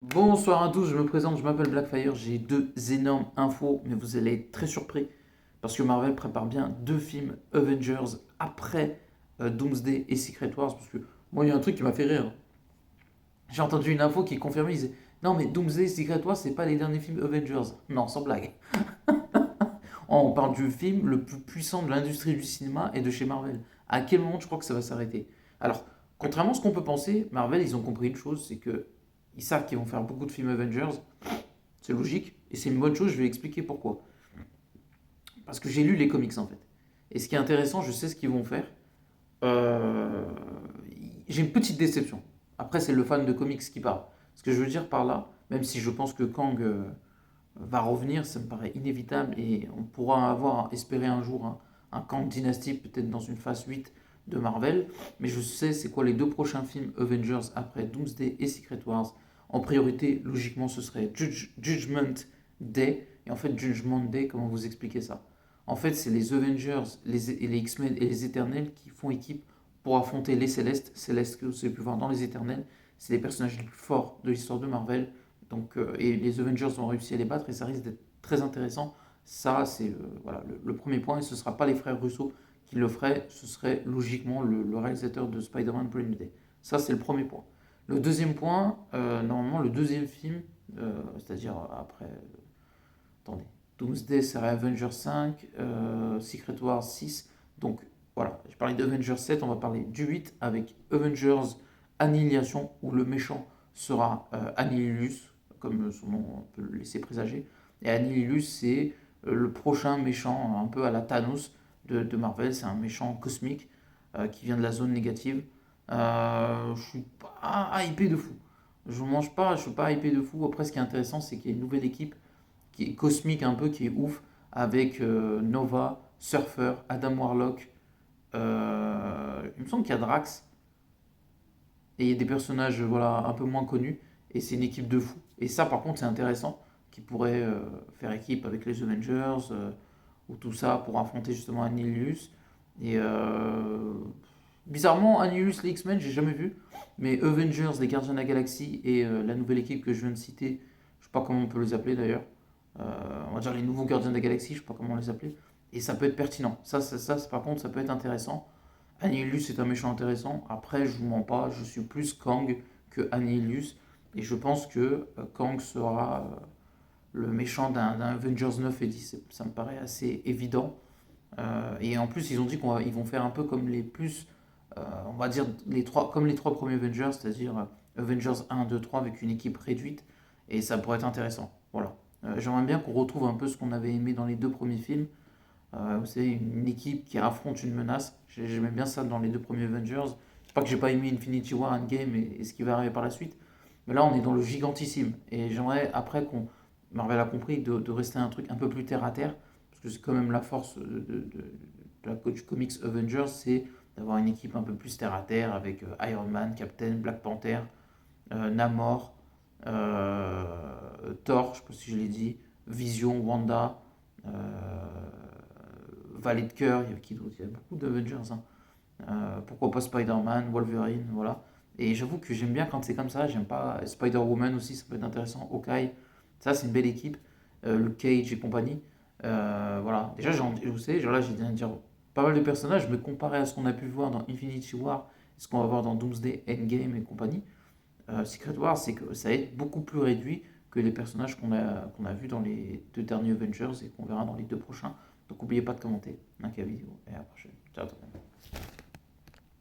Bonsoir à tous, je me présente, je m'appelle Blackfire, j'ai deux énormes infos, mais vous allez être très surpris parce que Marvel prépare bien deux films Avengers après Doomsday et Secret Wars. Parce que moi, il y a un truc qui m'a fait rire. J'ai entendu une info qui confirmait, il disait non, mais Doomsday et Secret Wars, c'est pas les derniers films Avengers. Non, sans blague. On parle du film le plus puissant de l'industrie du cinéma et de chez Marvel. À quel moment tu crois que ça va s'arrêter? Alors, contrairement à ce qu'on peut penser, Marvel, ils ont compris une chose, c'est que ils savent qu'ils vont faire beaucoup de films Avengers. C'est logique et c'est une bonne chose, je vais expliquer pourquoi. Parce que j'ai lu les comics en fait. Et ce qui est intéressant, je sais ce qu'ils vont faire. Euh, j'ai une petite déception. Après, c'est le fan de comics qui parle. Ce que je veux dire par là, même si je pense que Kang va revenir, ça me paraît inévitable et on pourra avoir espéré un jour un Kang Dynasty, peut-être dans une phase 8 de Marvel. Mais je sais c'est quoi les deux prochains films Avengers après Doomsday et Secret Wars. En priorité, logiquement, ce serait Judgment Day. Et en fait, Judgment Day, comment vous expliquer ça? En fait, c'est les Avengers, les X-Men et les Éternels qui font équipe pour affronter les Célestes. Célestes que vous avez pu voir dans les Éternels, c'est les personnages les plus forts de l'histoire de Marvel. Donc, et les Avengers ont réussi à les battre et ça risque d'être très intéressant. Ça, c'est voilà, le premier point. Et ce ne sera pas les frères Russo qui le feraient, ce serait logiquement le réalisateur de Spider-Man Brand New Day. Ça, c'est le premier point. Le deuxième point, normalement, le deuxième film, c'est-à-dire après. Attendez. Doomsday serait Avengers 5, Secret Wars 6. Donc voilà, j'ai parlé d'Avengers 7, on va parler du 8 avec Avengers Annihilation, où le méchant sera Annihilus, comme son nom peut le laisser présager. Et Annihilus, c'est le prochain méchant, un peu à la Thanos de Marvel. C'est un méchant cosmique qui vient de la zone négative. Je suis pas hypé de fou. Je mange pas, je suis pas hypé de fou. Après, ce qui est intéressant, c'est qu'il y a une nouvelle équipe qui est cosmique un peu, qui est ouf, avec Nova, Surfer, Adam Warlock. Il me semble qu'il y a Drax, et il y a des personnages voilà, un peu moins connus, et c'est une équipe de fous. Et ça, par contre, c'est intéressant, qui pourrait faire équipe avec les Avengers, ou tout ça, pour affronter justement Annihilus. Et bizarrement, Annihilus, les X-Men, j'ai jamais vu, mais Avengers, les Gardiens de la Galaxie, et la nouvelle équipe que je viens de citer, je sais pas comment on peut les appeler d'ailleurs, on va dire les nouveaux gardiens de la galaxie, je sais pas comment les appeler, et ça peut être pertinent. Par contre, ça peut être intéressant. Annihilus est un méchant intéressant. Après, je vous mens pas, je suis plus Kang que Annihilus, et je pense que Kang sera le méchant d'un Avengers 9 et 10. Ça me paraît assez évident. Et en plus, ils ont dit qu'ils vont faire un peu comme les plus, on va dire, comme les trois premiers Avengers, c'est-à-dire Avengers 1, 2, 3 avec une équipe réduite, et ça pourrait être intéressant. Voilà. J'aimerais bien qu'on retrouve un peu ce qu'on avait aimé dans les deux premiers films. Vous savez, une équipe qui affronte une menace. J'aimais bien ça dans les deux premiers Avengers. C'est pas que j'ai pas aimé Infinity War, Endgame et ce qui va arriver par la suite. Mais là, on est dans le gigantissime. Et j'aimerais, après qu'on. Marvel a compris de rester un truc un peu plus terre à terre. Parce que c'est quand même la force de la coach comics Avengers, c'est d'avoir une équipe un peu plus terre à terre avec Iron Man, Captain, Black Panther, Namor, Thor, je sais pas si je l'ai dit, Vision, Wanda, euh, Valet de cœur, il y a qui d'autre? Il y a beaucoup d'Avengers, hein. Pourquoi pas Spider-Man, Wolverine, voilà. Et j'avoue que j'aime bien quand c'est comme ça, j'aime pas Spider-Woman aussi, ça peut être intéressant, Hawkeye, ça c'est une belle équipe, Luke Cage et compagnie. Voilà, déjà vous savez, genre là j'ai bien dire pas mal de personnages, mais comparé à ce qu'on a pu voir dans Infinity War, ce qu'on va voir dans Doomsday, Endgame et compagnie, Secret Wars, c'est que ça va être beaucoup plus réduit que les personnages qu'on a vus dans les deux derniers Avengers et qu'on verra dans les deux prochains. Donc n'oubliez pas de commenter, like la vidéo et à la prochaine. Ciao tout le monde.